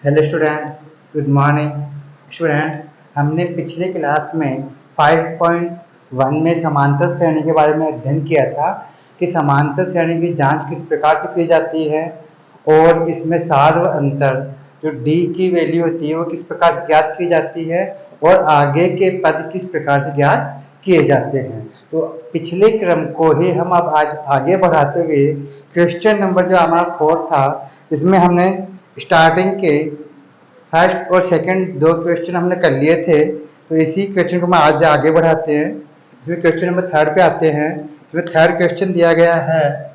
Hello students, good morning students. हमने पिछले class में 5.1 में समांतर श्रेणी के बारे में अध्ययन किया था कि समांतर श्रेणी की जांच किस प्रकार से की जाती है और इसमें सार व अंतर जो d की वैल्यू होती है वो किस प्रकार से ज्ञात की जाती है और आगे के पद किस प्रकार से ज्ञात किए जाते हैं। तो पिछले क्रम को ही हम अब आज आगे बढ़ाते हुए क्वेश्चन नंबर जो हमारा 4 था, इसमें हमने स्टार्टिंग के फर्स्ट और सेकंड दो क्वेश्चन हमने कर लिए थे। तो इसी क्वेश्चन को हम आज आगे बढ़ाते हैं। इसमें क्वेश्चन नंबर 3 पे आते हैं। इसमें थर्ड क्वेश्चन दिया गया है,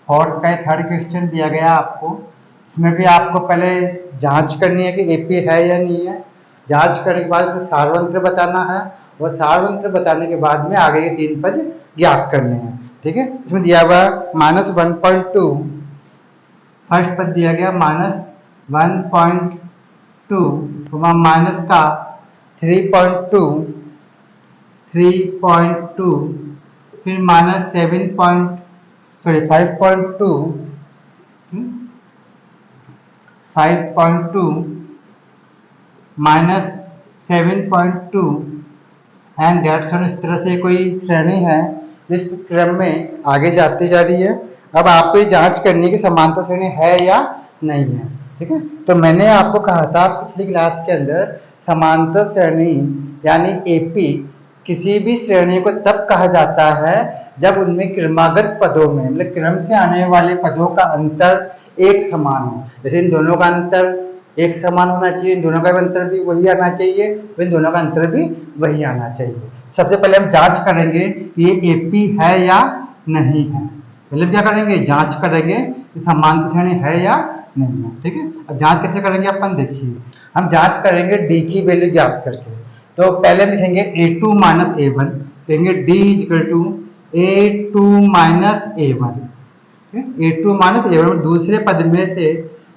फोर्थ का थर्ड क्वेश्चन दिया गया आपको। इसमें भी आपको पहले जांच करनी है कि एपी है या नहीं है। जांच करने के बाद सारवंत्र बताना है और सारवंत्र बताने के बाद में आगे के 3 पद ज्ञात करने हैं। ठीक है, इसमें दिया हुआ -1.2 फर्स्ट पद दिया गया -1.2 माइनस का 3.2 फिर -5.2 -7.2 एंड डेट्स। इस तरह से कोई श्रेणी है जिस क्रम में आगे जाती जा रही है। अब आपको ये जांच करनी है कि समांतर श्रेणी है या नहीं है। ठीक है, तो मैंने आपको कहा था पिछली क्लास के अंदर समांतर श्रेणी यानी एपी किसी भी श्रेणी को तब कहा जाता है जब उनमें क्रमागत पदों में मतलब क्रम से आने वाले पदों का अंतर एक समान हो। जैसे इन दोनों का अंतर एक समान होना चाहिए, इन दोनों का अंतर भी वही आना चाहिए, इन दोनों का अंतर भी वही आना चाहिए। सबसे पहले हम जांच करेंगे कि ये एपी है या नहीं है। पहले क्या करेंगे, जांच करेंगे कि समांतर श्रेणी है या नहीं है। ठीक है, अब जांच कैसे करेंगे अपन देखिए। हम जांच करेंगे डी की वैल्यू ज्ञात करके। तो पहले लिखेंगे a2 माइनस a1, लिखेंगे d equal to a2 minus a1। a2 minus a1 दूसरे पद में से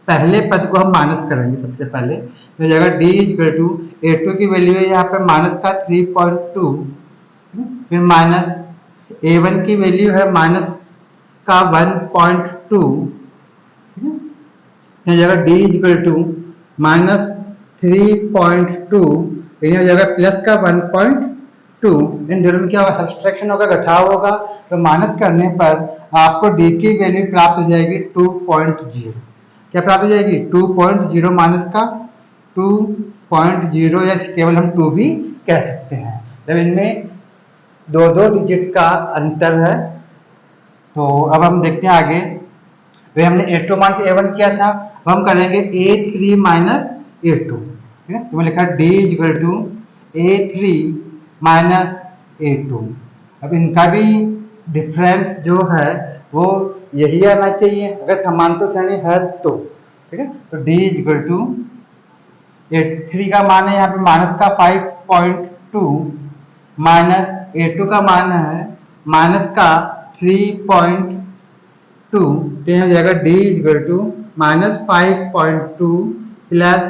पहले पद को हम माइनस करेंगे सबसे पहले। तो जगह d इक्वल टू a2 की वैल्यू है यहाँ पे माइनस का 3.2, फिर माइनस a1 की वैल्यू है माइनस का 1.2, जगह d इक्वल टू माइनस 3.2, जगह प्लस का 1.2। इन दोनों में क्या होगा, सब्सट्रैक्शन होगा, घटाव होगा। तो माइनस करने पर आपको d की वैल्यू प्राप्त हो जाएगी 2.0। क्या प्राप्त हो जाएगी, 2.0 माइनस का 2.0 या केवल हम 2 भी कह सकते हैं। जब इनमें दो डिजिट का अंतर है। तो अब हम देखते हैं आगे। तो हमने a2 माइनस a1 किया था, अब हम करेंगे a3 माइनस a2। ठीक है, तो मैं लिखा d equal to a3 minus a2। अब इनका भी डिफरेंस जो है वो यही आना चाहिए अगर समांतर श्रेणी है तो। ठीक है, तो d इक्वल टू a3 का मान है यहाँ पे माइनस का 5.2 माइनस a2 का मान है माइनस का 3.2। तो यहाँ जाएगा d equal to minus 5.2 plus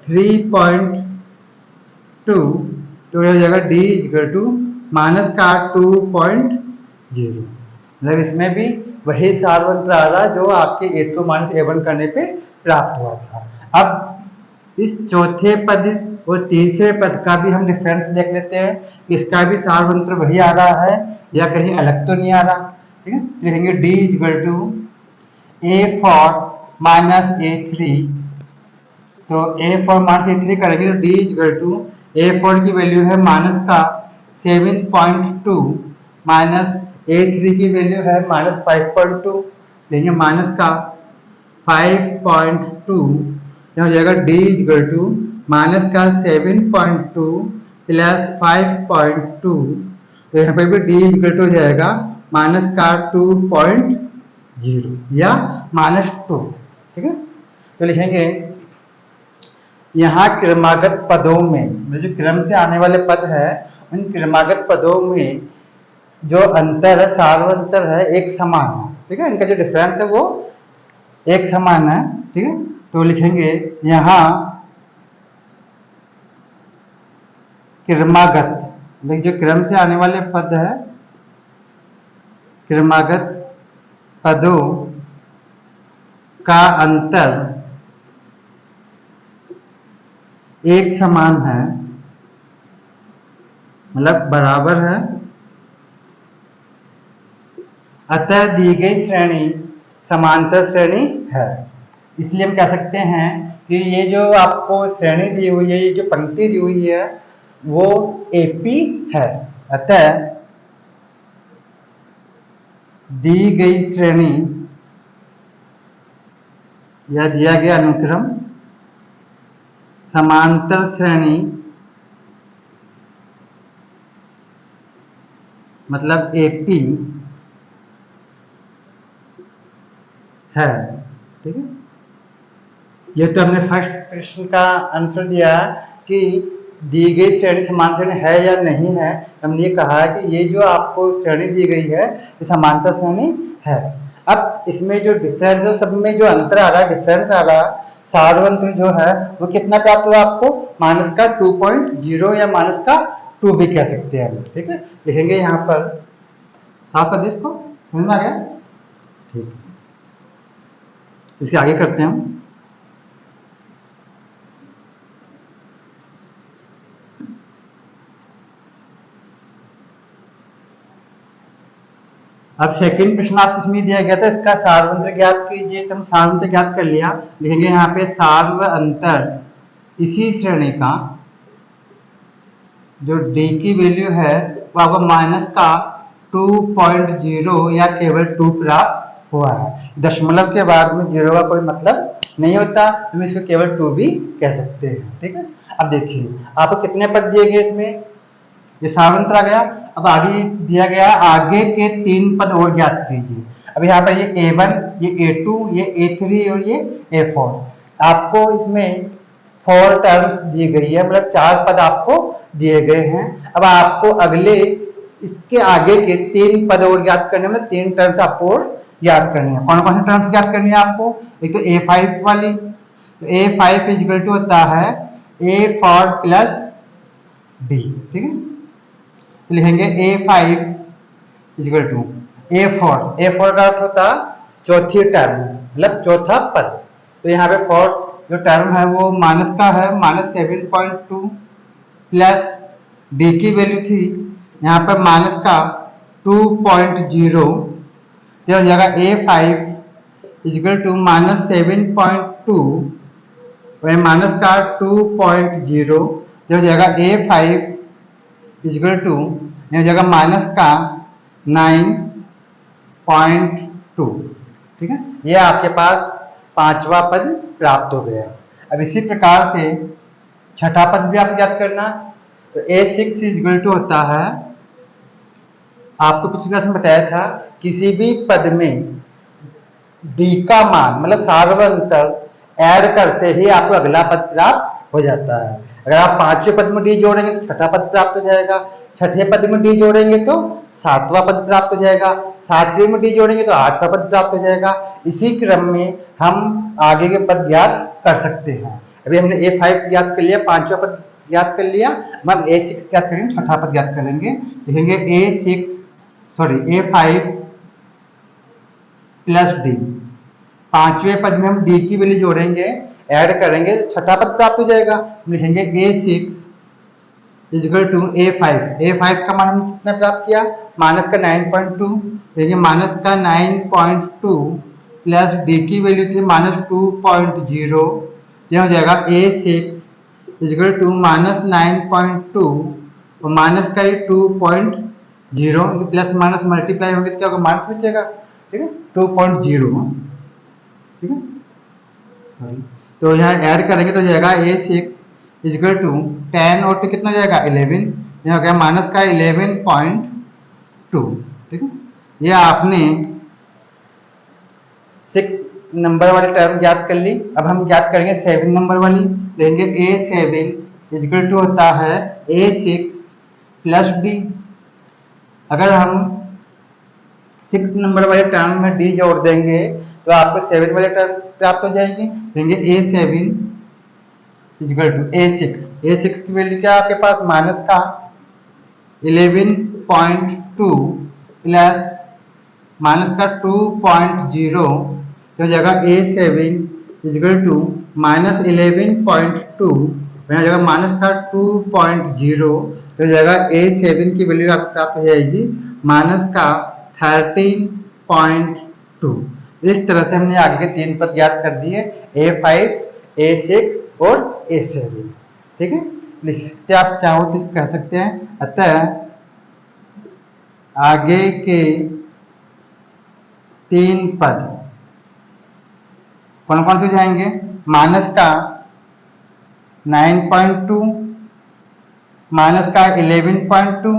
3.2। तो यहाँ जाएगा d इक्वल टू माइनस का 2.0। मतलब इसमें भी वही सारवंत्र आ रहा जो आपके a2 माइनस a1 करने पे प्राप्त हुआ था। अब इस चौथे पद और तीसरे पद का भी हम डिफरेंस देख लेते हैं। इसका भी सारवंत्र वही आ रहा है या कहीं अलग तो नहीं आ रहा। ठीक है, लिखेंगे d equal to a4 minus a3। तो a4 माइनस a3 करेंगे तो d इक्वल टू a4 की वैल्यू है माइनस का 7.2 माइनस a3 की वैल्यू है माइनस 5.2, लेंगे माइनस का 5.2। यहाँ हो जाएगा d इक्वल टू माइनस का 7.2 प्लस 5.2। तो यहाँ पे भी d इक्वल टू हो जाएगा माइनस का 2.0 या -2। ठीक है, तो लिखेंगे यहाँ क्रमागत पदों में जो क्रम से आने वाले पद है उन क्रमागत पदों में जो अंतर है सार्वंतर है एक समान है। ठीक है, इनका जो डिफरेंस है वो एक समान है। ठीक है, तो लिखेंगे यहाँ क्रमागत जो क्रम से आने वाले पद है क्रमागत पदों का अंतर एक समान है, मतलब बराबर है, अतः दी गई श्रेणी समांतर श्रेणी है। इसलिए हम कह सकते हैं कि ये जो आपको श्रेणी दी हुई है, ये जो पंक्ति दी हुई है वो एपी है। अतः दी गई श्रेणी या दिया गया अनुक्रम समांतर श्रेणी मतलब एपी है। ठीक है, ये तो हमने फर्स्ट प्रश्न का आंसर दिया कि दी गई श्रेणी समान श्रेणी है या नहीं है। हमने ये कहा है कि ये जो आपको श्रेणी दी गई है ये समांतर श्रेणी है। अब इसमें जो डिफरेंस है, सब में जो अंतर आ रहा है, डिफरेंस आ रहा है, सार्वंत्र जो है वो कितना प्राप्त हुआ आपको, माइनस का 2.0 या माइनस का 2 भी कह सकते हैं हम। ठीक है, लिखेंगे यहाँ पर, साफ कर इसको, समझ में आ गया? ठीक है, इसके आगे करते हैं हम। अब सेकंड प्रश्न आपको इसमें दिया गया था, इसका सार्वंत्र ज्ञात कीजिए। तो हम सार्वंत्र ज्ञात कर लिया, लिखेंगे यहाँ पे सार्व अंतर इसी श्रेणी का जो d की वैल्यू है वो आपको माइनस का 2.0 या केवल 2 प्राप्त हुआ है। दशमलव के बाद में 0 का कोई मतलब नहीं होता, हम इसको केवल 2 भी कह सकते हैं। ठीक है, अब देखिए आपको कितने पद दिए गए इसमें, ये सार्वंत्र आ गया। अब आगे दिया गया आगे के 3 पद और ज्ञात कीजिए। अब यहाँ पर ये A1, ये A2, ये A3 और ये A4, आपको इसमें 4 टर्म्स दी गई है, मतलब 4 पद आपको दिए गए हैं। अब आपको अगले इसके आगे के 3 पद और ज्ञात करने में 3 टर्म्स आपको और ज्ञात करनी है। कौन कौन सी टर्म्स ज्ञात करनी है आपको, एक तो A5 वाली, तो A5 इक्वल टू होता है A4 प्लस B। ठीक है, लिखेंगे A5 इक्वल टू A4 का अर्थ होता चौथी टर्म, मतलब चौथा पद। तो यहाँ पे 4 जो टर्म है वो माइनस का है, -7.2 प्लस D की वैल्यू थी यहाँ पर माइनस का 2.0, तो हो जाएगा A5 इक्वल टू -7.2 माइनस का 2.0, तो हो जाएगा A5 इक्वल टू हो जाएगा माइनस का 9.2। ठीक है, ये आपके पास 5वां पद प्राप्त हो गया। अब इसी प्रकार से छठा पद भी आपको याद करना, तो A6 इक्वल टू होता है, आपको पिछली क्लास में बताया था, किसी भी पद में D का मान मतलब सार्वंतर ऐड करते ही आपको अगला पद प्राप्त हो जाता है। अगर आप 5वें पद में D जोड़ेंगे तो छठा पद प्राप्त हो जाएगा, छठे पद में D जोड़ेंगे तो 7वां पद प्राप्त हो जाएगा, 7वें में D जोड़ेंगे तो 8वां पद प्राप्त हो जाएगा। इसी क्रम में हम आगे के पद ज्ञात कर सकते हैं। अभी हमने A5 ज्ञात कर लिया, 5वां पद ज्ञात कर लिया, हम A6 ज्ञात करेंगे, छठा पद ज्ञात करेंगे। लिखेंगे A5 प्लस D, 5वें पद में हम D की वैल्यू जोड़ेंगे, ऐड करेंगे, छठा पद प्राप्त हो जाएगा। लिखेंगे A6 इक्वल टू A5 का मान हमने कितना प्राप्त किया, माइनस का 9.2, देखिए माइनस का 9.2 प्लस D की वैल्यू थी -2.0, यह हो जाएगा A6 इक्वल टू -9.2 और माइनस का 2.0, प्लस माइनस मल्टीप्लाई होंगे तो क्या होगा, माइनस बचेगा। ठीक है, 2.0। ठीक है, तो यहाँ ऐड करेंगे तो जाएगा A6 इक्वल टू 10 और 2 कितना जाएगा 11, यहाँ हो गया माइनस का 11.2। ठीक है, ये आपने 6 नंबर वाली टर्म ज्ञात कर ली। अब हम ज्ञात करेंगे 7 नंबर वाली, लेंगे A7 इक्वल टू होता है A6 प्लस D। अगर हम 6 नंबर वाले टर्म में D जोड़ देंगे तो आपको 7 वाले टर्म प्राप्त हो जाएगी। लेंगे A7 इक्वल टू A6 की वैल्यू क्या है आपके पास, माइनस का 11.2 प्लस माइनस का 2.0, तो हो जाएगा A7 इक्वल टू -11.2 यहाँ जगह माइनस का 2.0, तो जगह A7 की वैल्यू आपको प्राप्त हो जाएगी माइनस का 13.2। इस तरह से हमने आगे के 3 पद ज्ञात कर दिए, A5, A6 और A7। ठीक है, लिख सकते आप चाहो तो कह सकते हैं। अतः आगे के 3 पद कौन कौन से जाएंगे? माइनस का 9.2, माइनस का 11.2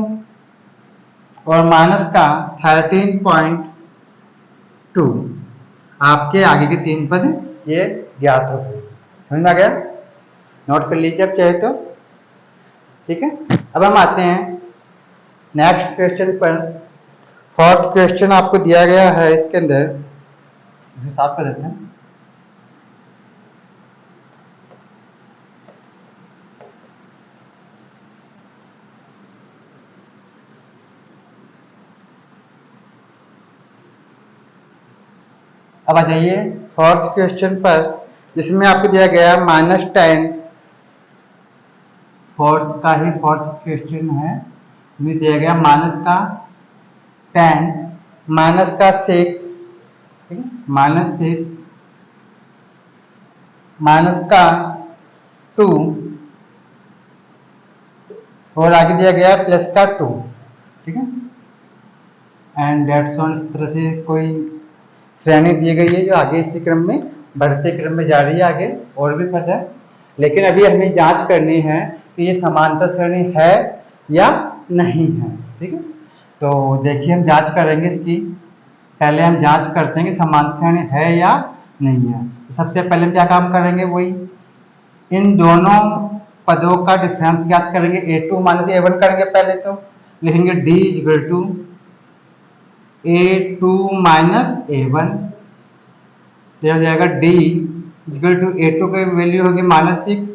और माइनस का 13.2। आपके आगे के 3 पद ये ज्ञात हो गए। समझ में आ गया? नोट कर लीजिए आप चाहे तो। ठीक है, अब हम आते हैं नेक्स्ट क्वेश्चन पर। फोर्थ क्वेश्चन आपको दिया गया है, इसके अंदर इसे साफ कर देते हैं। अब आ जाइए फोर्थ क्वेश्चन पर, जिसमें आपको दिया गया -10। फोर्थ का ही फोर्थ क्वेश्चन है, में दिया गया माइनस का 10, माइनस का 6, -6, माइनस का 2 और आगे दिया गया प्लस का 2। ठीक है, एंड डेट्स ऑन। इस तरह से कोई श्रेणी दी गई है जो आगे इसी क्रम में बढ़ते क्रम में जा रही है। आगे और भी पद है, लेकिन अभी हमें जांच करनी है कि ये समांतर श्रेणी है या नहीं है। ठीक है, तो देखिए हम जांच करेंगे इसकी। पहले हम जांच करते हैं कि समांतर श्रेणी है या नहीं है। तो सबसे पहले हम क्या काम करेंगे, वही इन दोनों पदों का डिफरेंस ज्ञात करेंगे। A2 माइनस A1 करेंगे। पहले तो लिखेंगे D equal to A2 minus A1, तो हो जाएगा D इक्वल टू A2 की वैल्यू होगी -6,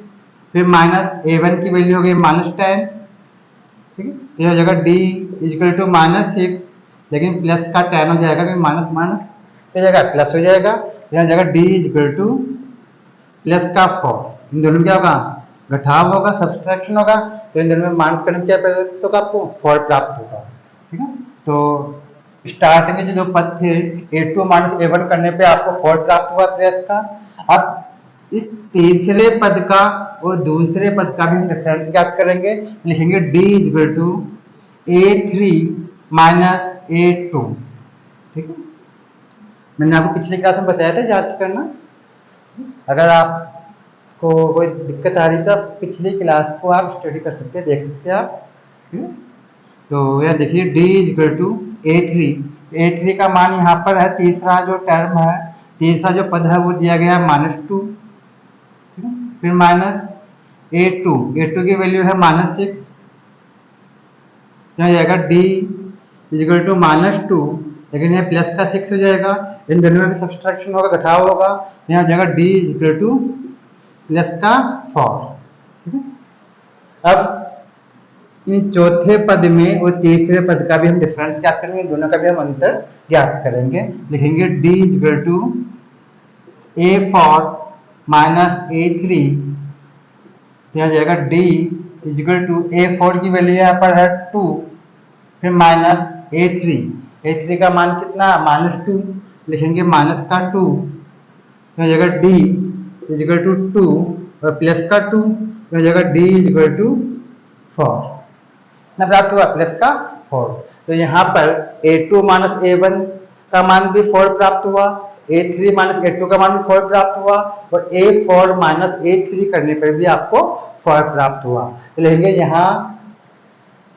फिर माइनस A1 की वैल्यू होगी -10। ठीक है, तो हो जाएगा D इक्वल टू -6, लेकिन प्लस का 10 हो जाएगा, क्योंकि माइनस माइनस हो जाएगा प्लस हो जाएगा। यहाँ हो जाएगा D इक्वल टू प्लस का 4। इन दोनों में क्या होगा? घटाव होगा, सब्सट्रैक्शन होगा। तो इन दोनों में माइनस करने में क्या प्राप्त होगा? आपको 4 प्राप्त होगा। ठीक है, तो स्टार्टिंग में जो 2 पद थे, A2 माइनस A1 करने पे आपको 4 प्राप्त हुआ प्लस का। अब इस तीसरे पद का और दूसरे पद का भी हम डिफरेंस ज्ञात करेंगे। लिखेंगे D equal to A3 minus A2। ठीक है, मैंने आपको पिछली क्लास में बताया था जांच करना। अगर आपको कोई दिक्कत आ रही तो पिछली क्लास को आप स्टडी कर सकते हैं, देख सकते हैं आप। ठीक है, तो यह देखिए D इक्वल टू A3 का मान यहाँ पर है, तीसरा जो टर्म है, तीसरा जो पद है वो दिया गया है -2। फिर माइनस A2 की वैल्यू है -6, यहाँ जाएगा D इक्वल टू -2, लेकिन यह प्लस का 6 हो जाएगा। इन दोनों में भी सब्सट्रैक्शन होगा, घटाव होगा। यहाँ जाएगा D इक्वल टू प्लस का 4। ठीक है, अब इन चौथे पद में और तीसरे पद का भी हम डिफरेंस ज्ञात करेंगे, दोनों का भी हम अंतर ज्ञात करेंगे। लिखेंगे D equal to A4 minus A3, यहाँ जाएगा D इक्वल टू A4 की वैल्यू यहाँ पर है 2, फिर माइनस A3 का मान कितना? -2, लिखेंगे माइनस का 2, यहाँ जाएगा D इक्वल टू 2 और प्लस का 2, यहाँ जाएगा D इक्वल टू 4 ना प्राप्त हुआ, प्लस का 4। तो यहाँ पर A2 माइनस A1 का मान भी 4 प्राप्त हुआ, A3 माइनस A2 का मान भी 4 प्राप्त हुआ, और A4 माइनस A3 करने पर भी आपको 4 प्राप्त हुआ। तो लेंगे यहाँ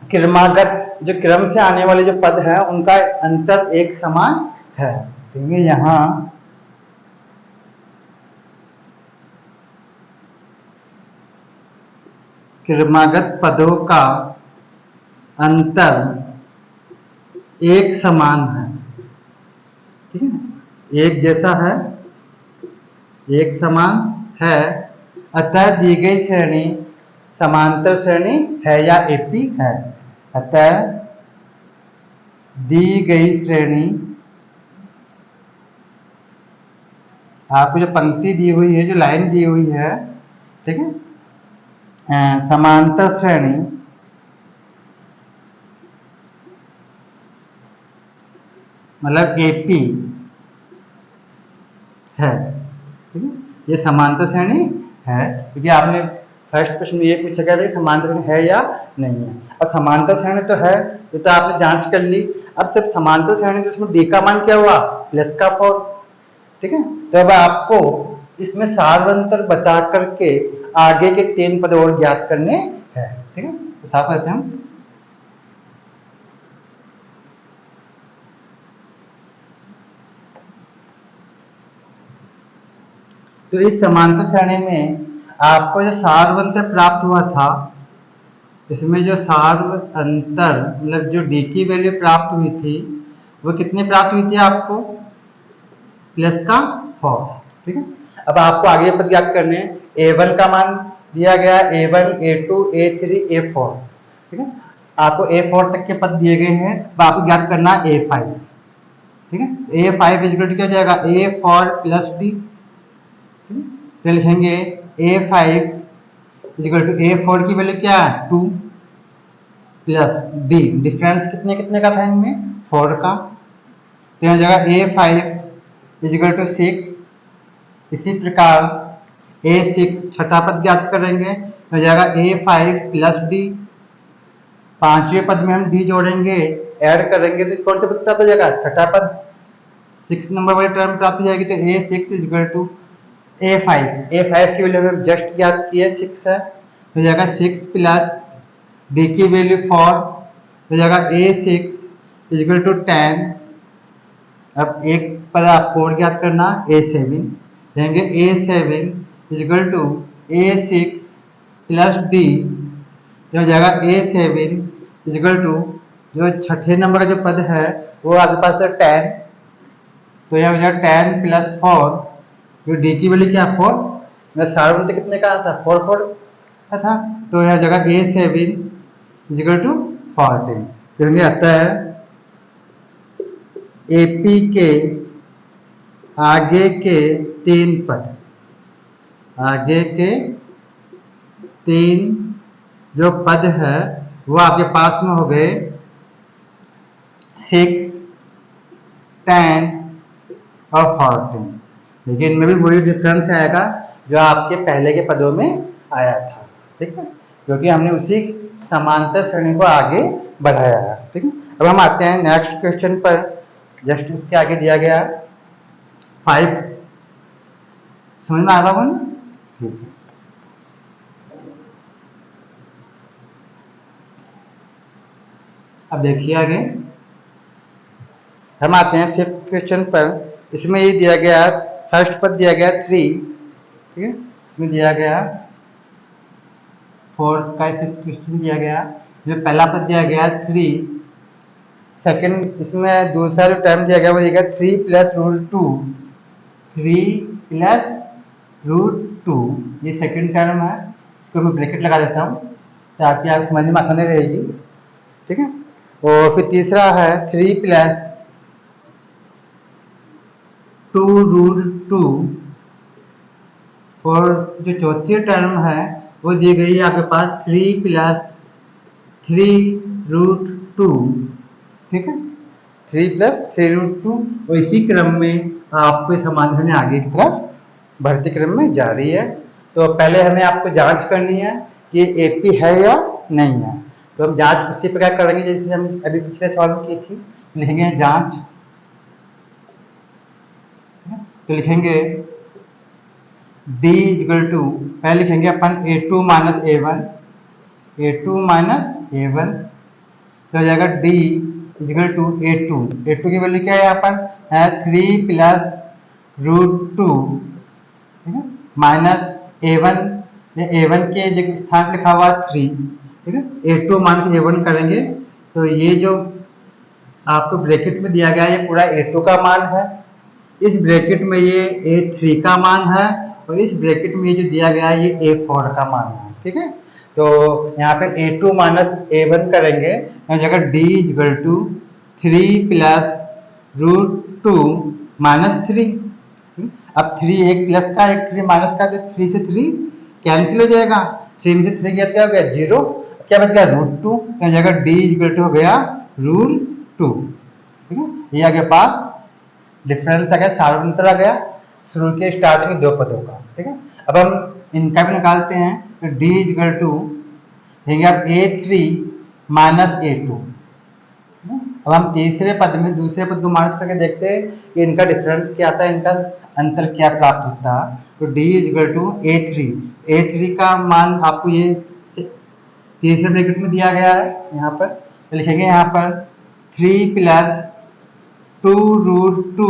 क्रमागत जो क्रम से आने वाले जो पद हैं उनका अंतर एक समान है। तो यहाँ क्रमागत पदों का अंतर एक समान है। ठीक है, एक जैसा है, एक समान है। अतः दी गई श्रेणी समांतर श्रेणी है या एपी है। अतः दी गई श्रेणी, आपको जो पंक्ति दी हुई है, जो लाइन दी हुई है, ठीक है, समांतर श्रेणी मतलब एपी है, ठीक है। ये समांतर श्रेणी है क्योंकि आपने फर्स्ट प्रश्न में ये पूछा गया था कि समांतर श्रेणी है या नहीं है। और समांतर श्रेणी तो है, ये तो आपने जांच कर ली। अब सिर्फ समांतर श्रेणी तो इसमें डी का मान क्या हुआ, प्लस का 4, ठीक है। तो अब आपको इसमें सारवंतर बता करके आगे के 3 पद और ज्ञात करने हैं, ठीक है। तो साफ करते हैं हम। तो इस समांतर श्रेणी में आपको जो सारवंतर प्राप्त हुआ था, इसमें जो सारवंतर मतलब जो डी की वैल्यू प्राप्त हुई थी वो कितनी प्राप्त हुई थी आपको, प्लस का 4, ठीक है। अब आपको आगे पद ज्ञात करने हैं। a1 का मान दिया गया a1 a2 a3 a4, ठीक है। आपको a4 तक के पद दिए गए हैं, अब आपको ज्ञात करना a5, ठीक है। a5 इक्वल टू क्या हो जाएगा, a4 प्लस d, तो लिखेंगे a5 इक्वल टू a4 की वैल्यू क्या है 2 प्लस d, डिफरेंस कितने कितने का था इनमें, 4 का। तो हो जाएगा a5 इक्वल टू 6। इसी प्रकार a6 छठा पद ज्ञात करेंगे, तो हो जाएगा a5 प्लस d। पांचवें पद में हम d जोड़ेंगे, ऐड करेंगे तो कौन सा पद प्राप्त हो जाएगा, छठा पद, 6 नंबर वाली टर्म प्राप्त हो जाएगी। तो a6 इक्वल टू a5 की वैल्यू हम जस्ट ज्ञात किए 6 है, तो हो जाएगा 6 प्लस d की वैल्यू 4, हो जाएगा a6 इक्वल टू 10। अब एक पद आपको और ज्ञात करना a7, देंगे a7 equal to a6 plus d, जो हो जाएगा a7 इक्वल टू जो छठे नंबर का जो पद है वो आपके पास है 10, तो यह हो जाएगा 10 प्लस 4, जो डी की वैल्यू क्या 4, मेरा सारवंतर कितने का था 4 4 का था, तो यह जगह a7 इक्वल टू 14। तो आता है एपी के आगे के 3 पद, आगे के 3 जो पद है वो आपके पास में हो गए 6 10 और 14, लेकिन इनमें भी वही डिफरेंस आएगा जो आपके पहले के पदों में आया था, ठीक है, क्योंकि हमने उसी समांतर श्रेणी को आगे बढ़ाया है, ठीक है। अब हम आते हैं नेक्स्ट क्वेश्चन पर, जस्ट इसके आगे दिया गया 5, समझ में आ रहा होगा, ठीक है। अब देखिए आगे हम आते हैं 5th क्वेश्चन पर। इसमें ये दिया गया फर्स्ट पद दिया गया 3, ठीक है, इसमें दिया गया 4th का 5th क्वेश्चन दिया गया, जो पहला पद दिया गया 3, सेकंड इसमें दूसरा जो टर्म दिया गया वो दिया गया 3 प्लस रूट 2, 3 प्लस रूट 2, ये सेकंड टर्म है, इसको मैं ब्रैकेट लगा देता हूँ ताकि आप समझने में आसानी रहेगी, ठीक है। और फिर तीसरा है 3 प्लस 2 रूट 2, और जो चौथी टर्म है वो दी गई है आपके पास 3 प्लस 3 रूट 2, ठीक है, 3 प्लस 3 रूट 2। और इसी क्रम में आपको समाधान आगे की तरफ बढ़ते क्रम में जारी है। तो पहले हमें आपको जांच करनी है कि एपी है या नहीं है, तो हम जांच इसी प्रकार करेंगे जैसे हम अभी पिछले सवाल में की थी। लिखेंगे जांच, तो लिखेंगे d इक्वल टू, पहले लिखेंगे अपन a2 minus a1, a2 minus a1, तो हो जाएगा d इक्वल टू a2 की वैल्यू क्या है यहाँ पर है 3 प्लस रूट 2, ठीक है, माइनस a1, a1 के स्थान लिखा हुआ 3, ठीक है, a2 माइनस a1 करेंगे तो ये जो आपको ब्रैकेट में दिया गया है ये पूरा a2 का मान है, इस ब्रैकेट में ये a3 का मान है, और इस ब्रैकेट में ये जो दिया गया है ये a4 का मान है, ठीक है। तो यहाँ पे a2 माइनस a1 करेंगे तो जगह d equal to 3 plus root 2 minus 3, अब 3 एक प्लस का एक 3 माइनस का, तो 3 से 3 कैंसिल हो जाएगा, 3 में से 3 गया तो क्या हो गया 0, क्या बच गया √2, तो जगह d इक्वल टू हो गया √2। ठीक है, ये आ गया पास, डिफरेंस आ गया, साधारणतर आ गया शुरू के स्टार्टिंग दो पदों का। ठीक है, अब हम इनका भी निकालते हैं, तो d इक्वल टू देंगे आप a3 माइनस a2। अब हम तीसरे पद में दूसरे पद को माइनस करके देखते हैं कि इनका डिफरेंस क्या आता है, इनका अंतर क्या प्राप्त होता है। तो d इक्वल टू a3 का मान आपको ये तीसरे ब्रैकेट में दिया गया है, यहाँ पर तो लिखेंगे यहाँ पर 3 प्लस 2√2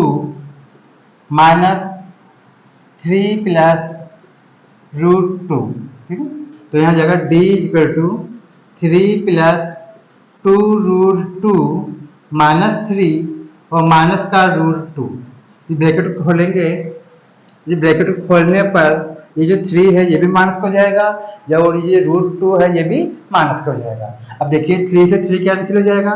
माइनस 3 प्लस √2। ठीक है, तो यहाँ जगह d equal to 3 plus 2√2 minus 3 और माइनस का √2, ये ब्रैकेट को खोलेंगे, ये ब्रैकेट को खोलने पर ये जो 3 है ये भी माइनस हो जाएगा, और ये √2 है ये भी माइनस हो जाएगा। अब देखिए 3 से 3 कैंसिल हो जाएगा,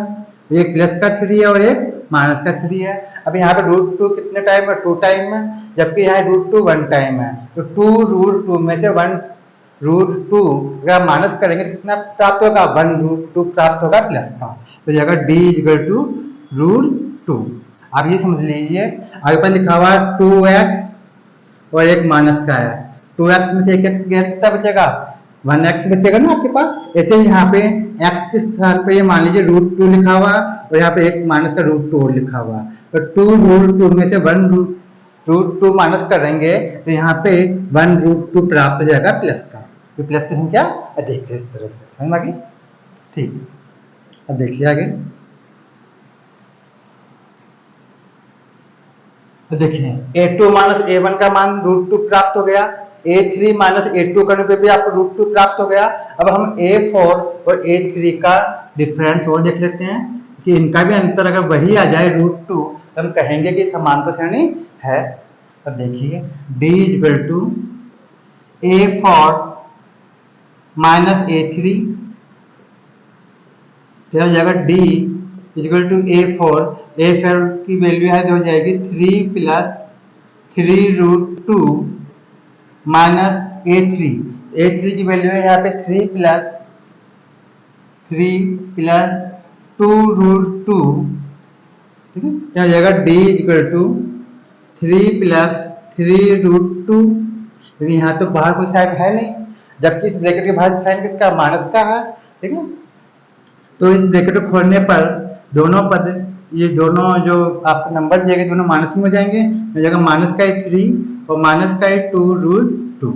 एक प्लस का 3 है और एक माइनस का 3 है। अब यहाँ पे √2 कितने टाइम है, 2 टाइम है, जबकि यहाँ √2 1 टाइम है, तो 2√2 में से 1√2 अगर माइनस करेंगे तो कितना प्राप्त होगा, 1√2 प्राप्त होगा प्लस का, तो जगह d इक्वल टू √2। आप ये समझ लीजिए, आगे पर लिखा हुआ 2x और एक माइनस का x, 2x में से एक x गया कितना बचेगा, 1x बचेगा ना आपके पास। ऐसे ही यहाँ पे x के स्थान पे ये मान लीजिए √2 लिखा हुआ और यहाँ पे एक माइनस का √2 और लिखा हुआ, तो 2√2 में से 1√2 माइनस करेंगे तो यहाँ पे 1√2 प्राप्त हो जाएगा प्लस का, तो प्लस की संख्या देखिए इस तरह से, समझ आ गई। ठीक, अब देखिए आगे, तो देखिए a2 माइनस a1 का मान √2 प्राप्त हो गया, a3 माइनस a2 करने पे भी आपको √2 प्राप्त हो गया। अब हम a4 और a3 का डिफरेंस और देख लेते हैं कि इनका भी अंतर अगर वही आ जाए √2 तो हम कहेंगे कि समांतर श्रेणी है। तो देखिए d equal to a4 minus a3, तो जगह d इक्वल टू a4 की वैल्यू है तो हो जाएगी 3 प्लस 3√2 माइनस a3 की वैल्यू है यहाँ पे 3 प्लस 2√2। ठीक है, यहाँ हो जाएगा d इक्वल टू 3 प्लस 3√2, क्योंकि यहाँ तो बाहर कोई साइन है नहीं, जबकि इस ब्रैकेट के बाहर साइन किसका, माइनस का है। ठीक है, तो इस ब्रैकेट को खोलने पर दोनों पद, ये दोनों जो आपको नंबर दिए गए दोनों माइनस में हो जाएंगे, तो जगह माइनस का 3 और माइनस का 2√2।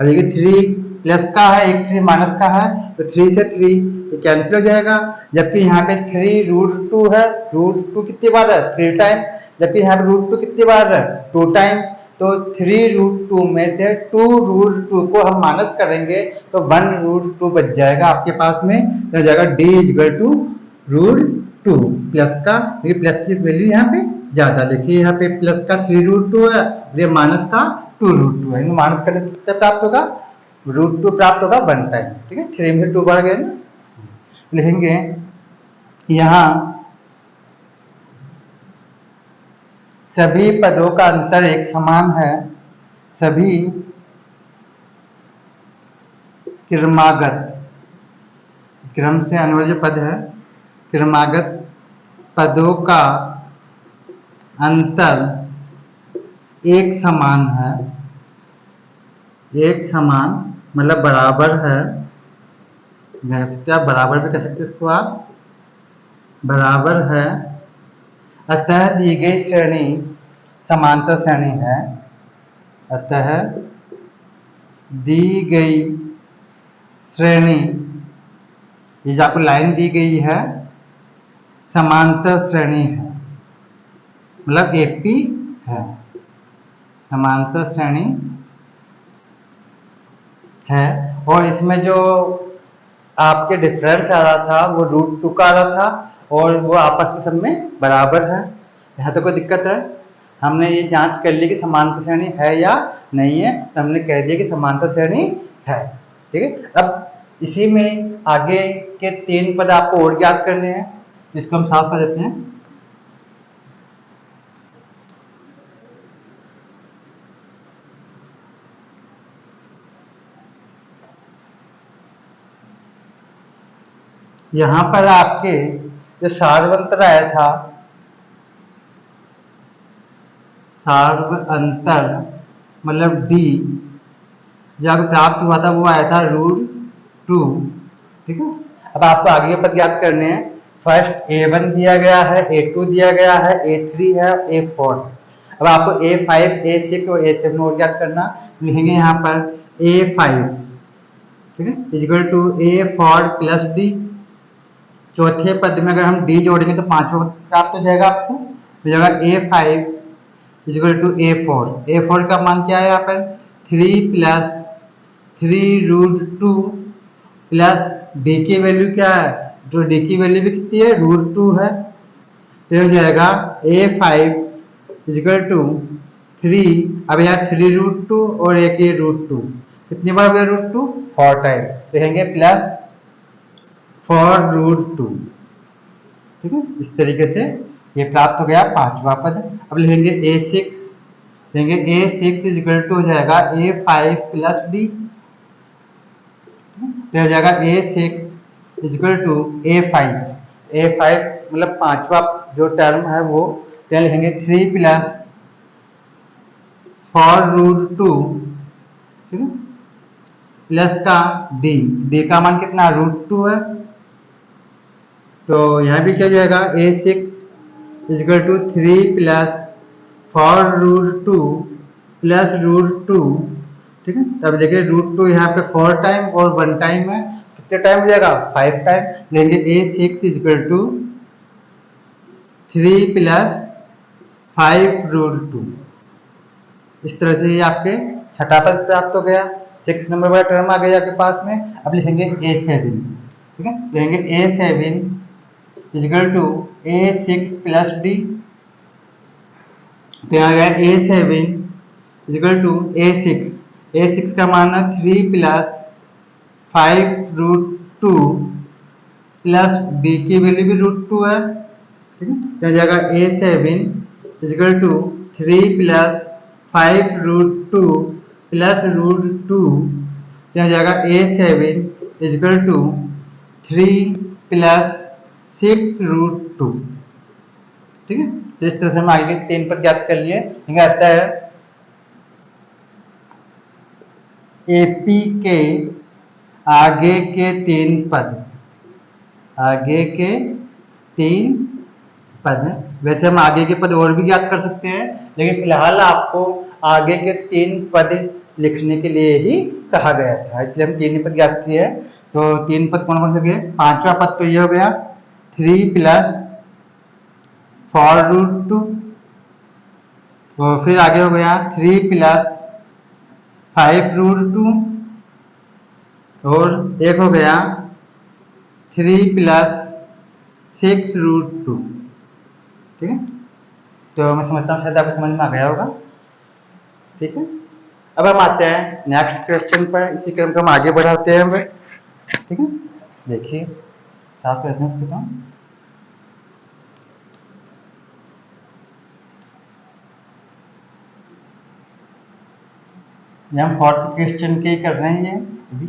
अब देखिए 3 प्लस का है, एक 3 माइनस का है, तो 3 से 3 कैंसिल हो जाएगा, जबकि यहाँ पे 3√2 है, √2 कितनी बार है 3 टाइम, जबकि यहाँ पे √2 कितनी बार है 2 टाइम, तो 3√2 में से 2√2 को हम माइनस करेंगे तो 1√2 बच जाएगा आपके पास में, तो जगह d इक्वल टू √2 प्लस का, देखिए प्लस की वैल्यू यहाँ पे ज्यादा, देखिए यहाँ पे प्लस का 3√2 है और ये माइनस का 2√2 है, माइनस करने पर कितना प्राप्त होगा, √2 प्राप्त होगा 1 टाइम। ठीक है, 3 में 2 बढ़ गए ना, लिखेंगे यहाँ सभी पदों का अंतर एक समान है, सभी क्रमागत, क्रम से आने वाले जो पद है, क्रमागत पदों का अंतर एक समान है, एक समान मतलब बराबर है, क्या बराबर भी कह सकते इसको आप, बराबर है, अतः दी गई श्रेणी समांतर श्रेणी है, अतः दी गई श्रेणी, ये जो आपको लाइन दी गई है समांतर श्रेणी है, मतलब एपी है, समांतर श्रेणी है, और इसमें जो आपके डिफरेंस आ रहा था वो √2 का आ रहा था और वो आपस में सब में बराबर है। यहाँ तो कोई दिक्कत है, हमने ये जांच कर ली कि समांतर श्रेणी है या नहीं है, तो हमने कह दिया कि समांतर श्रेणी है। ठीक है, अब इसी में आगे के 3 पद आपको और ज्ञात करने हैं, इसको हम साफ कर देते हैं। यहाँ पर आपके जो सार्वंतर आया था, सार्वंतर मतलब डी जो आपको प्राप्त हुआ था वो आया था √2। ठीक है। अब आपको आगे के पद ज्ञात करने हैं। फर्स्ट A1 दिया गया है, A2 दिया गया है, A3 है, A4। अब आपको A5, A6 और A7 और ज्ञात करना। लिखेंगे यहाँ पर A5, ठीक है, equal to A4 plus D. चौथे पद में अगर हम डी जोड़ेंगे तो पांचवा पद प्राप्त हो जाएगा आपको, हो जाएगा A5 equal to A4। A4 का मान क्या है यहाँ पर 3 प्लस 3√2 प्लस डी की वैल्यू क्या है, जो डी की वैल्यू भी कितनी है √2 है, तो हो जाएगा A5 इक्वल टू 3। अब यहाँ 3√2 और एक ये √2 कितनी बार हो गया √2 4 टाइम, लिखेंगे प्लस 4√2। ठीक है, इस तरीके से ये प्राप्त हो गया पांचवा पद। अब लिखेंगे A6, लिखेंगे A6 इक्वल टू हो जाएगा A5 प्लस डी, तो हो जाएगा A6 equal to A5। A5 मतलब पांचवा जो टर्म है वो, क्या लिखेंगे 3 प्लस 4√2, ठीक है, प्लस का डी का मान कितना √2 है, तो यहाँ भी क्या हो जाएगा A6 equal to 3 plus 4√2 plus √2। ठीक है, तब देखिए √2 यहाँ पे 4 टाइम और 1 टाइम है, कितने टाइम हो जाएगा 5 टाइम। लेंगे A6 इक्वल टू 3 प्लस 5√2। इस तरह से ये आपके छठा पद प्राप्त हो गया। 6 नंबर वाला टर्म आ गया आपके पास में। अब लिखेंगे A7, ठीक है, लिखेंगे A7 equal to A6 plus D, तो यहाँ गया A7 इक्वल टू A6 का मान है 3 प्लस 5√2 प्लस डी की वैल्यू भी √2 है। ठीक है, तो जाएगा A7 equal to 3 plus 5√2 plus √2, यहाँ जाएगा A7 इक्वल टू 3 प्लस 6√2। ठीक है, तो इस तरह से हम आगे के 3 पद ज्ञात कर लिए। आता है AP के आगे के 3 पद, आगे के 3 पद हैं। वैसे हम आगे के पद और भी ज्ञात कर सकते हैं, लेकिन फिलहाल आपको आगे के 3 पद लिखने के लिए ही कहा गया था, इसलिए हम 3 पद ज्ञात किए हैं। तो 3 पद कौन कौन से गए, पांचवा पद तो ये हो गया 3 प्लस 4√2, तो फिर आगे हो गया 3 प्लस 5√2 और एक हो गया 3 प्लस 6√2। ठीक है, तो मैं समझता हूँ शायद आपको समझ में आ गया होगा। ठीक है, अब हम आते हैं नेक्स्ट क्वेश्चन पर, इसी क्रम को हम आगे बढ़ाते हैं। ठीक है, देखिए साफ करते हैं इसको। ये हम 4th क्वेश्चन के कर रहे हैं ये अभी।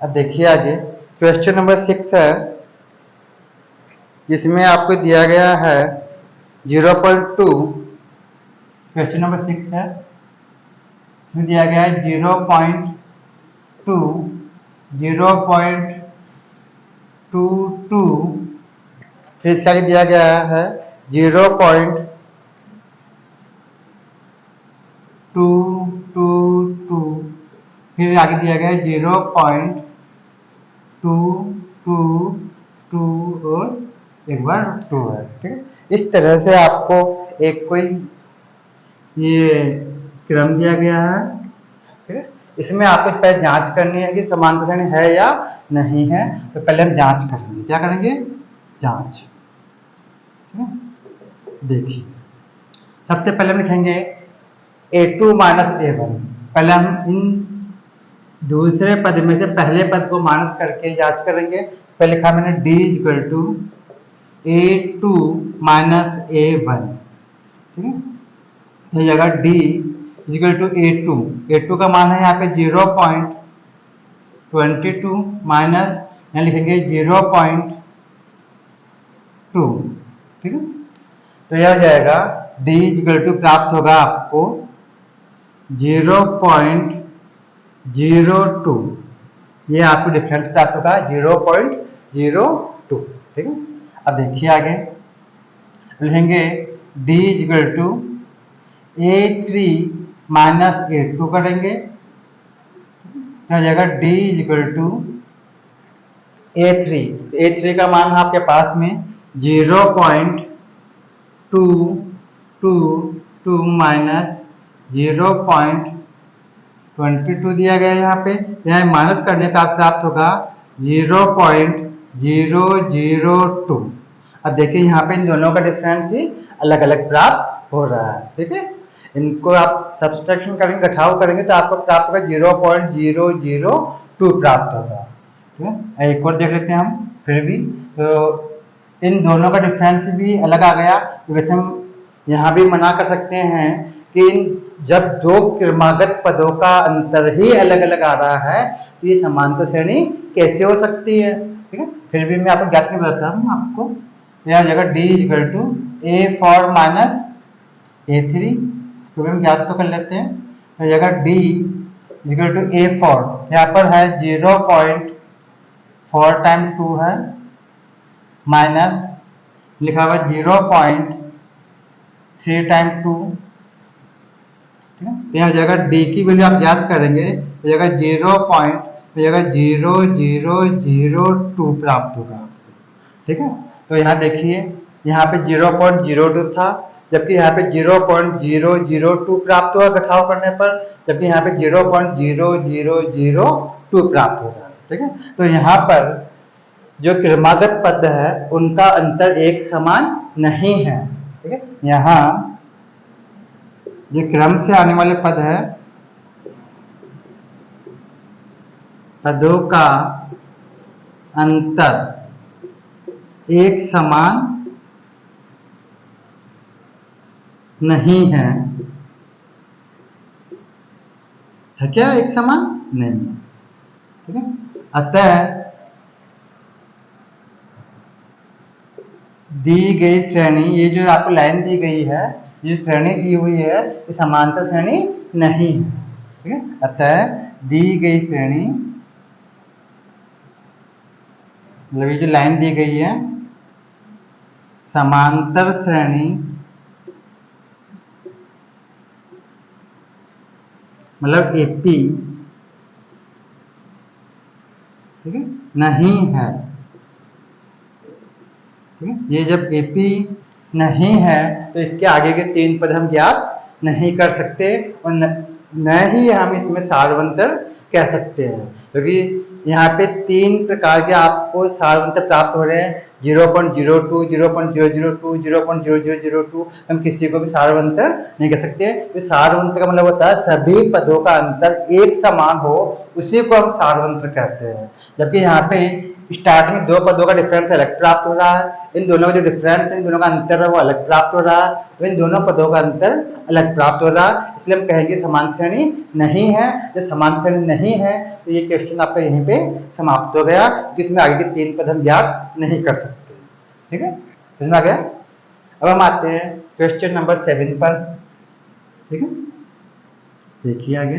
अब देखिए आगे क्वेश्चन नंबर 6 है, जिसमें आपको दिया गया है 0.2। क्वेश्चन नंबर 6 है, इसमें दिया गया है 0.2, 0.22, फिर इसका आगे दिया गया है 0.222, फिर आगे दिया गया है 0.222 और एक बार 2 है। ठीक है, इस तरह से आपको एक कोई ये क्रम दिया गया है। ठीक है, इसमें आपको पहले जांच करनी है कि समांतर श्रेणी है या नहीं है। तो पहले हम जांच करेंगे, क्या करेंगे, जांच। देखिए सबसे पहले हम लिखेंगे A2 माइनस A1। पहले हम इन दूसरे पद में से पहले पद को माइनस करके जांच करेंगे। पहले लिखा मैंने D equal to A2 minus A1। ठीक है, तो जगह D इक्वल टू A2 का मान है यहाँ पे 0.22 माइनस यहाँ लिखेंगे 0.2, ठीक है। तो यह हो जाएगा D इक्वल टू प्राप्त होगा आपको 0.02, ये आपको डिफरेंस प्राप्त होगा 0.02, ठीक है। अब देखिए आगे लिखेंगे D equal to A3 minus A2 करेंगे, हो जाएगा D इक्वल टू A3 का मान है आपके पास में 0.222 माइनस 0.22 दिया गया है यहाँ पे, यहाँ माइनस करने पे आप प्राप्त होगा 0.002। अब देखिए यहाँ पे इन दोनों का डिफरेंस ही अलग अलग प्राप्त हो रहा है, ठीक है। इनको आप सब्सट्रैक्शन करेंगे, घटाव करेंगे तो आपको प्राप्त होगा 0.002 प्राप्त होगा, ठीक है। एक और देख लेते हैं हम फिर भी, तो इन दोनों का डिफरेंस भी अलग आ गया, तो वैसे हम यहाँ भी मना कर सकते हैं कि जब दो क्रमागत पदों का अंतर ही अलग अलग आ रहा है तो ये समांतर श्रेणी कैसे हो सकती है, ठीक है। फिर भी मैं आपको ज्ञात नहीं बताता हूँ आपको, यह जगह D equal to A4 minus A3, इसको भी हम ज्ञात तो कर लेते हैं। तो जगह D इक्वल टू A4, यहाँ पर है 0.4 टाइम 2 है, माइनस लिखा हुआ 0.3 टाइम 2, ठीक है। तो यहाँ जगह D की वैल्यू आप याद करेंगे तो जगह 0.00002 प्राप्त होगा आपको, ठीक है। तो यहाँ देखिए यहाँ पे 0.02 था, जबकि यहाँ पे 0.002 प्राप्त हुआ घटाव करने पर, जबकि यहाँ पे 0.0002 प्राप्त होगा, ठीक है। तो यहाँ पर जो क्रमागत पद है उनका अंतर एक समान नहीं है, ठीक है। यहाँ जो क्रम से आने वाले पद है पदों का अंतर एक समान नहीं है क्या, एक समान नहीं, ठीक है। अतः दी गई श्रेणी, ये जो आपको लाइन दी गई है, ये श्रेणी दी हुई है, ये समांतर श्रेणी नहीं है, ठीक है। अतः दी गई श्रेणी, मतलब ये जो लाइन दी गई है समांतर श्रेणी, मतलब AP, ठीक है, नहीं है, ठीक है। ये जब AP नहीं है तो इसके आगे के 3 पद हम ज्ञात नहीं कर सकते और न ही हम इसमें सारवंतर कह सकते हैं, क्योंकि यहाँ पे 3 प्रकार के आपको सारवंतर प्राप्त हो रहे हैं, 0.02, 0.002, 0.0002। हम किसी को भी सारवंतर नहीं कह सकते। तो सारवंतर का मतलब होता है सभी पदों का अंतर एक समान हो, उसी को हम सारवंतर कहते हैं। जबकि यहाँ पे स्टार्ट में 2 पदों का डिफरेंस अलग प्राप्त हो रहा है, इन दोनों का जो डिफरेंस है, इन दोनों का अंतर है वो अलग प्राप्त हो रहा है, तो इन दोनों पदों का अंतर अलग प्राप्त हो रहा है, इसलिए हम कहेंगे समान श्रेणी नहीं है। जब समान श्रेणी नहीं है तो ये क्वेश्चन आपका यहीं पे समाप्त हो गया, जिसमें आगे के 3 पद हम ज्ञात नहीं कर सकते, ठीक है, समझ में आ गया। अब हम आते हैं क्वेश्चन नंबर 7 पर, ठीक है। देखिए आगे,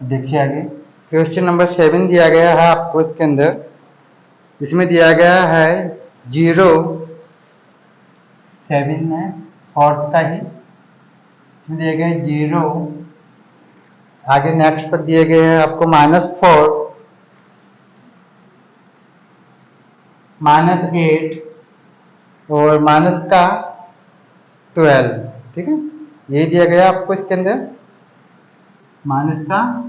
देखिए आगे क्वेश्चन नंबर 7 दिया गया है आपको, इसके अंदर इसमें दिया गया है 0, 7 है फोर्थ का ही, इसमें दिए गए 0, आगे नेक्स्ट पर दिए गए हैं आपको -4, -8 और -12, ठीक है। ये दिया गया आपको इसके अंदर -12,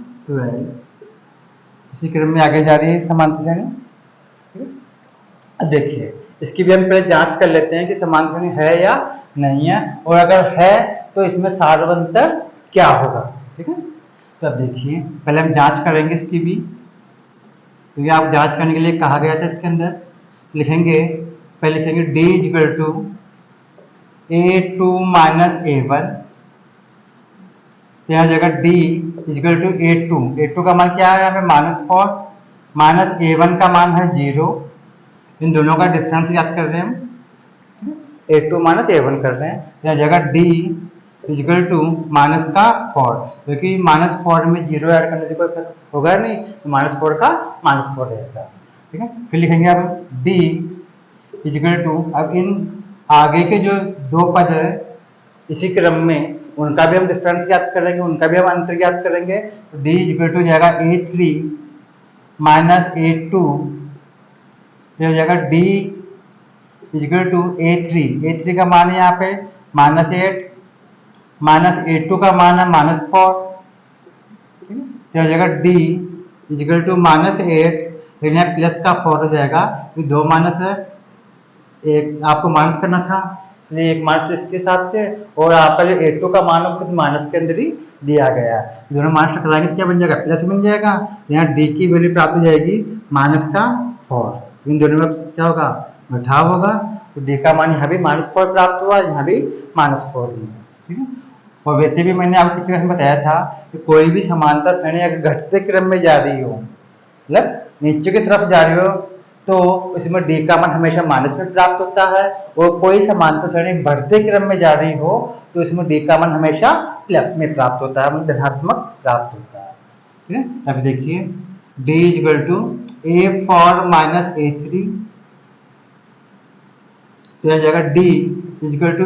इसी क्रम में आगे जा रही है समांतर श्रेणी, ठीक है। अब देखिए इसकी भी हम पहले जांच कर लेते हैं कि समांतर श्रेणी है या नहीं है, और अगर है तो इसमें सारवंतर क्या होगा, ठीक है। तो अब देखिए पहले हम जांच करेंगे इसकी भी, क्योंकि आप जांच करने के लिए कहा गया था। इसके अंदर लिखेंगे, पहले लिखेंगे d is equal to a2 minus a1, तो यहाँ जगह d इजकल टू a2 का मान क्या है यहाँ पे -4, माइनस a1 का मान है 0। इन दोनों का डिफरेंस याद कर रहे हैं हम, a2 माइनस a1 कर रहे हैं। यहाँ जगह d इजकल टू माइनस का 4, क्योंकि -4 में 0 ऐड करने से कोई फर्क होगा नहीं, तो -4 का -4 रहेगा। ठीक है, फिर लिखेंगे अब d इजकल टू, अब इन आगे के जो दो पद है इसी क्रम में उनका भी हम डिफरेंस याद करेंगे, उनका भी हम अंतर याद करेंगे। तो d इजकल टू जाएगा a3 माइनस a2, तो जाएगा d इजकल टू a3 का मान है यहाँ पे -8, माइनस a2 का मान है -4, तो जाएगा d इजकल टू -8, फिर यहाँ प्लस का 4 हो जाएगा, तो 2 माइनस है, एक आपको माइनस करना था इसलिए एक माइनस इसके हिसाब से, और आपका जो a2 का मान है खुद माइनस के अंदर ही दिया गया है। दोनों माइनस टकराएंगे तो क्या बन जाएगा, प्लस बन जाएगा। यहाँ d की वैल्यू प्राप्त हो जाएगी -4, इन दोनों में क्या होगा, घटाव होगा, तो d का मान यहाँ भी -4 प्राप्त हुआ, यहाँ भी -4 ही है। ठीक है, और वैसे भी मैंने आपको पिछले में बताया था कि कोई भी समानता श्रेणी अगर घटते क्रम में जा रही हो, मतलब नीचे की तरफ जा रही हो, तो इसमें d का मान हमेशा माइनस में प्राप्त होता है, और कोई समानता श्रेणी बढ़ते क्रम में जा रही हो तो इसमें d का मान हमेशा प्लस में प्राप्त होता है, मतलब धनात्मक प्राप्त होता है। ठीक है, अब देखिए d is equal to a4 minus a3, तो यह जगह d इजकल टू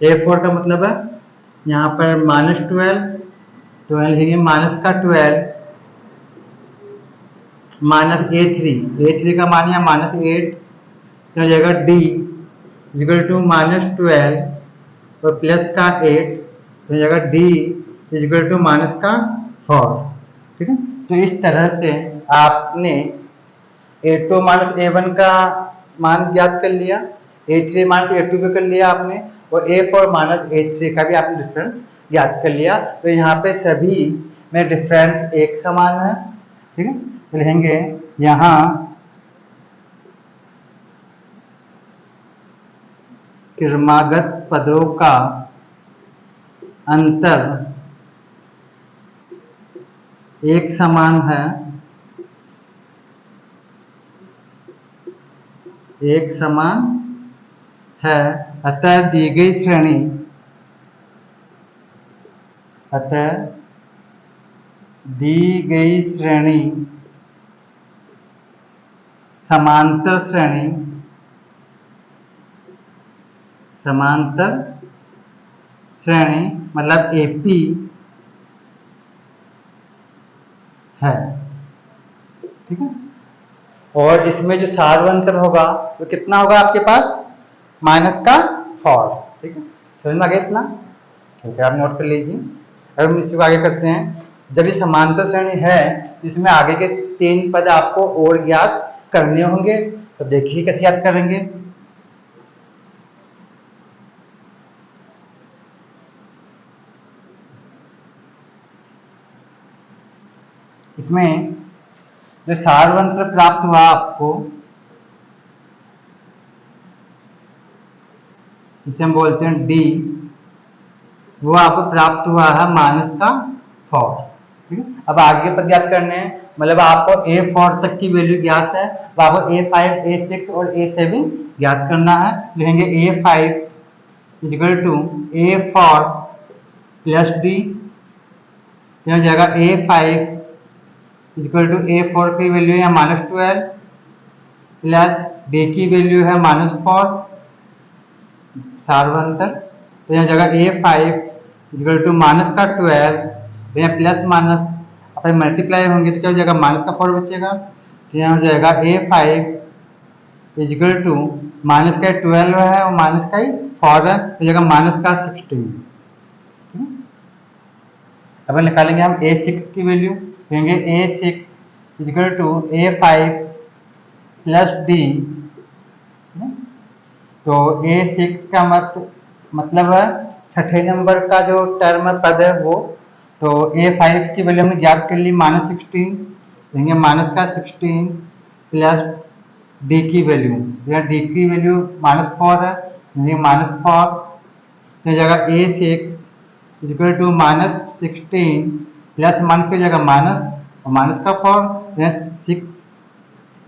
a4 का मतलब है यहाँ पर -12, तो लिखेंगे -12 माइनस a3 का मान है -8, तो जगह d इजकल टू -12 और प्लस का 8, तो जगह d इजकल टू -4। ठीक है, तो इस तरह से आपने a2 माइनस a1 का मान ज्ञात कर लिया, a3 माइनस a2 भी कर लिया आपने, और a4 माइनस a3 का भी आपने डिफरेंस ज्ञात कर लिया। तो यहाँ पे सभी में डिफरेंस एक समान है। ठीक है, तो लिखेंगे यहाँ क्रमागत पदों का अंतर एक समान है, एक समान है, अतः दी गई श्रेणी, अतः दी गई श्रेणी समांतर श्रेणी, समांतर श्रेणी मतलब एपी है। ठीक है, और इसमें जो सार्वंतर होगा वो तो कितना होगा आपके पास, -4। ठीक है, समझ में आ गया इतना? ठीक है, आप नोट कर लीजिए। अब हम इसको आगे करते हैं। जब ये समांतर श्रेणी है इसमें आगे के 3 पद आपको और ज्ञात करने होंगे, तो देखिए कैसे याद करेंगे। इसमें जो सार्वंत्र प्राप्त हुआ आपको, इसे हम बोलते हैं d, वो आपको प्राप्त हुआ है -4। ठीक है, अब आगे पद ज्ञात करने हैं, मतलब आपको a4 तक की वैल्यू ज्ञात है, तो आपको a5 a6 और a7 ज्ञात करना है। लिखेंगे a5 is equal to a4 plus d, यह जाएगा a5 इजकल टू a4 की वैल्यू है -12 प्लस d की वैल्यू है -4, सार्वंतर, तो यहाँ जगह a5 इजकल टू -12, तो यहाँ प्लस माइनस अपन मल्टीप्लाई होंगे तो क्या हो जाएगा, -4 बचेगा, तो यहाँ हो जाएगा a5 इजकल टू -12 है और -4 है, तो जगह -16। अब निकालेंगे हम a6 की वैल्यू, कहेंगे a6 is equal to a5 plus d, तो a6 का मतलब है छठे नंबर का जो टर्म पद है वो, तो A5 की वैल्यू हमने ज्ञात कर ली -16, देंगे माइनस का 16 प्लस डी की वैल्यू, या डी की वैल्यू -4 है, देंगे -4, तो जगह A6 equal to -16 plus minus की जगह माइनस और माइनस का 4,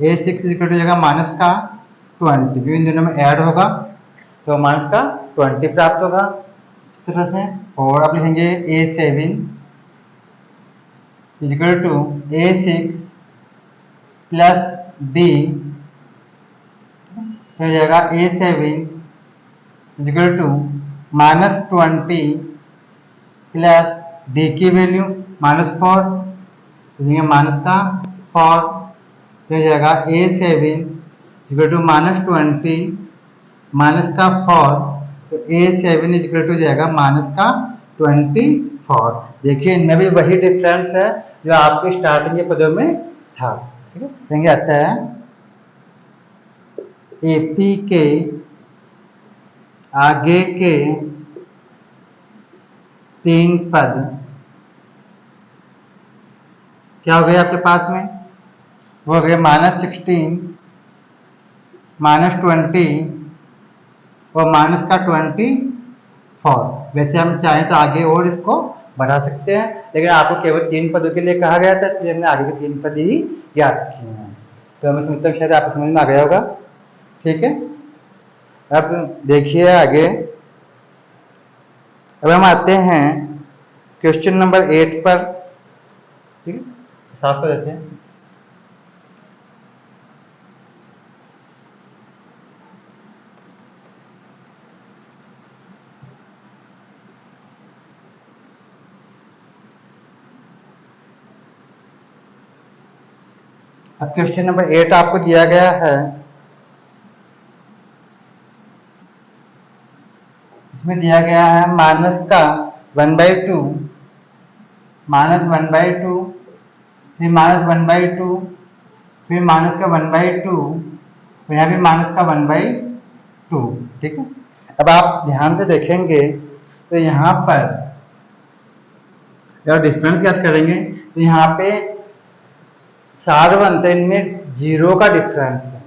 A6 इक्वल टू जगह माइनस का 20, क्योंकि इन दोनों में ऐड होगा तो माइनस का 20 प्राप्त होगा इस तरह से। और अब लिखेंगे A7 equal to A6 plus D, हो जाएगा A7 equal to -20 plus D की वैल्यू -4, माइनस का 4, हो जाएगा A7 इक्वल टू -20 माइनस का 4, तो A7 इक्वल टू जाएगा माइनस का 24। देखिए इनमें भी वही डिफरेंस है जो आपके स्टार्टिंग के पदों में था। ठीक है, देंगे आता है AP के आगे के 3 पद क्या हो गए आपके पास में, वो हो गए -16 -20 और माइनस का 24। वैसे हम चाहें तो आगे और इसको बढ़ा सकते हैं, लेकिन आपको केवल 3 पदों के लिए कहा गया था, इसलिए हमने आगे के 3 पद ही याद किए हैं। तो हमें समझता हूँ शायद आपको समझ में आ गया होगा। ठीक है, अब देखिए आगे, अब हम आते हैं क्वेश्चन नंबर 8 पर। ठीक है, साफ कर देते हैं। अब क्वेश्चन नंबर 8 आपको दिया गया है, इसमें दिया गया है माइनस का 1/2, -1/2, फिर -1/2, फिर माइनस का 1/2, और यहाँ भी माइनस का 1/2। ठीक है, अब आप ध्यान से देखेंगे तो यहाँ पर जब डिफरेंस याद करेंगे तो यहाँ पे सार्वंत इनमें 0 का डिफरेंस है।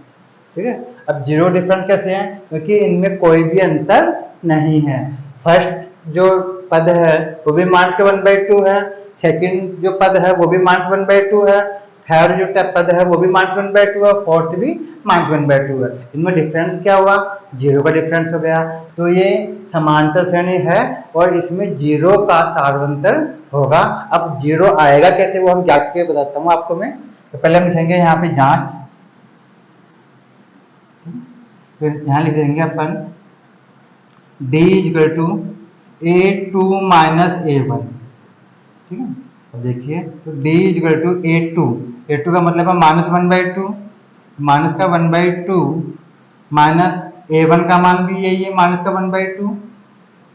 ठीक है, अब 0 डिफरेंस कैसे है, क्योंकि इनमें कोई भी अंतर नहीं है। फर्स्ट जो पद है वो भी माइनस का 1/2 है, सेकंड जो पद है वो भी -1/2 है, थर्ड जो पद है वो भी -1/2 है, फोर्थ भी -1/2 है। इनमें डिफरेंस क्या हुआ, 0 का डिफरेंस हो गया। तो ये समांतर श्रेणी है और इसमें 0 का सार्वंतर होगा। अब 0 आएगा कैसे वो हम ज्ञात करके बताता हूँ आपको मैं। तो पहले हम लिखेंगे यहाँ पे जांच, फिर यहाँ लिख देंगे अपन D equal to A2 minus A1। ठीक है, अब देखिए तो D इक्वल टू A2 का मतलब है -1/2, माइनस का 1/2 माइनस A1 का मान भी यही है माइनस का 1/2।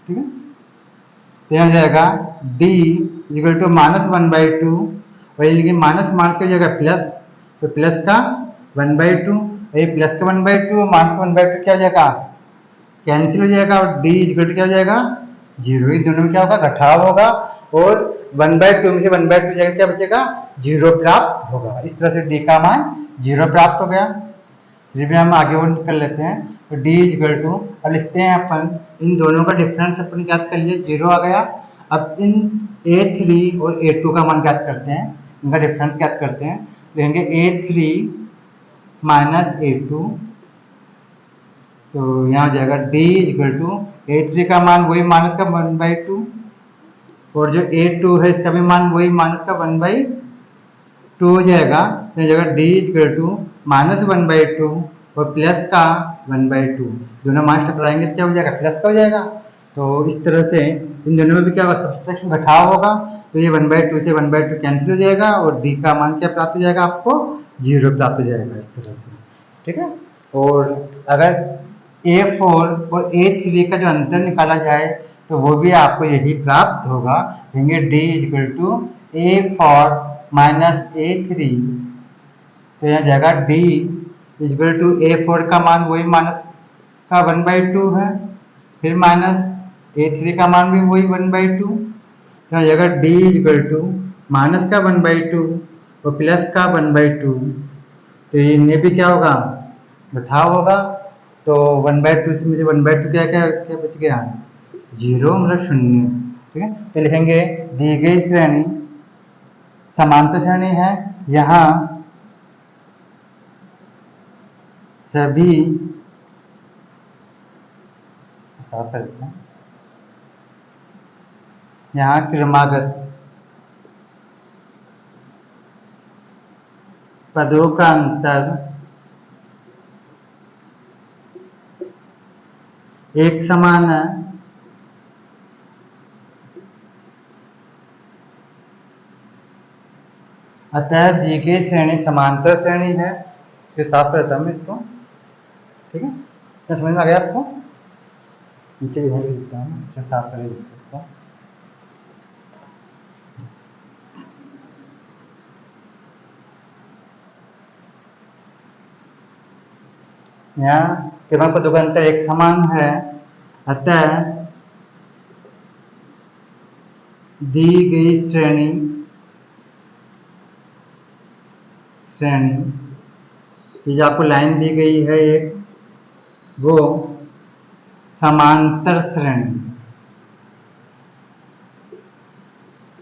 ठीक है, तो यहाँ जाएगा D इक्वल टू -1/2, और ये माइनस माइनस की जगह प्लस, तो प्लस का 1/2, ये प्लस का 1/2 और माइनस का 1/2 क्या हो जाएगा, कैंसिल हो जाएगा, और D इक्वल टू क्या हो जाएगा 0। इन दोनों में क्या होगा, घटाव होगा, और 1/2 में से 1/2 जाएगा क्या बचेगा, 0 प्राप्त होगा। इस तरह से D का मान 0 प्राप्त हो गया। फिर भी हम आगे और कर लेते हैं, तो D इक्वल टू, अब लिखते हैं अपन इन दोनों का डिफरेंस अपन ज्ञात कर लिए, 0 आ गया। अब इन A3 और A2 का मान ज्ञात करते हैं, इनका डिफरेंस ज्ञात करते हैं। लेंगे A3 माइनस A2, तो यहाँ हो जाएगा D इक्वल टू A3 का मान वही माइनस का 1/2, और जो A2 है इसका भी मान वही माइनस का 1/2 हो जाएगा। तो जगह D इक्वल टू -1/2 और प्लस का 1/2, दोनों माइनस टकराएंगे तो क्या हो जाएगा, प्लस का हो जाएगा। तो इस तरह से इन दोनों में भी क्या होगा, सब्सट्रैक्शन घटाव होगा, तो ये 1/2 से 1/2 कैंसिल हो जाएगा, और D का मान क्या प्राप्त हो जाएगा, आपको 0 प्राप्त हो जाएगा इस तरह से। ठीक है, और अगर A4 और A3 का जो अंतर निकाला जाए तो वो भी आपको यही प्राप्त होगा। देंगे D equal to A4 minus A3, तो यहाँ जाएगा D इक्वल टू A4 का मान वही माइनस का 1/2 है, फिर माइनस A3 का मान भी वही 1/2, क्या हो जाएगा, डी इक्वल टू माइनस का 1/2 और प्लस का 1/2, तो इनमें भी क्या होगा, घटाव होगा। तो 1/2 से मुझे 1/2 क्या क्या क्या बच गया, 0 मतलब 0। ठीक है, तो लिखेंगे दी गई श्रेणी समांतर श्रेणी है, यहाँ सभी, साफ कर देते हैं, यहाँ क्रमागत पदों का अंतर एक समान है, अतः दी गई श्रेणी समांतर श्रेणी है। इसके साफ करता हूँ इसको। ठीक है, क्या समझ में आ गया आपको? नीचे भी लिखता हूँ, साफ कर देते इसको। यहाँ क्रमांक पदों का अंतर एक समान है, अतः दी गई श्रेणी ये जो आपको लाइन दी गई है एक, वो समांतर श्रेणी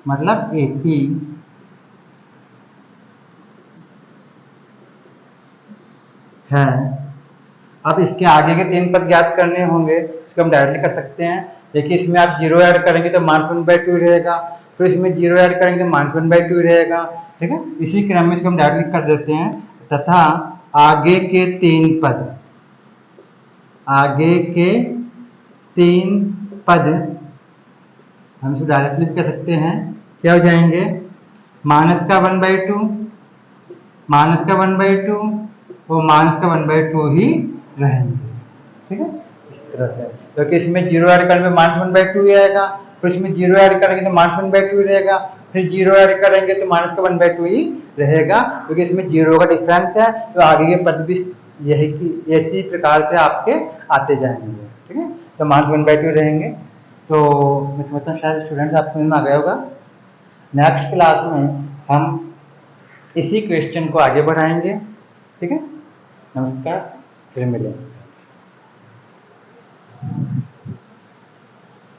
मतलब एपी है। अब इसके आगे के 3 पद ज्ञात करने होंगे, इसको हम डायरेक्टली कर सकते हैं। देखिए इसमें आप 0 ऐड करेंगे तो -1/2 रहेगा, फिर इसमें 0 ऐड करेंगे तो -1/2 रहेगा। ठीक है, इसी क्रम में इसको हम डायरेक्टली कर देते हैं, तथा आगे के 3 पद, आगे के 3 पद हम इसको डायरेक्टली भी कर सकते हैं। क्या हो जाएंगे, माइनस का 1/2, माइनस का 1/2 और माइनस का 1/2 ही रहेंगे। ठीक है, इस तरह से, क्योंकि इसमें 0 ऐड करने में -1/2 ही आएगा, फिर इसमें 0 ऐड करेंगे तो -1/2 रहेगा, फिर 0 ऐड करेंगे तो माइनस का 1/2 ही रहेगा, क्योंकि इसमें 0 का डिफरेंस है। तो आगे के पद भी यही की इसी प्रकार से आपके आते जाएंगे। ठीक है, तो -1/2 रहेंगे। तो मैं समझता हूँ शायद स्टूडेंट्स आप समझ में आ गया होगा। नेक्स्ट क्लास में हम इसी क्वेश्चन को आगे बढ़ाएंगे। ठीक है, नमस्कार, फिर मिलेंगे।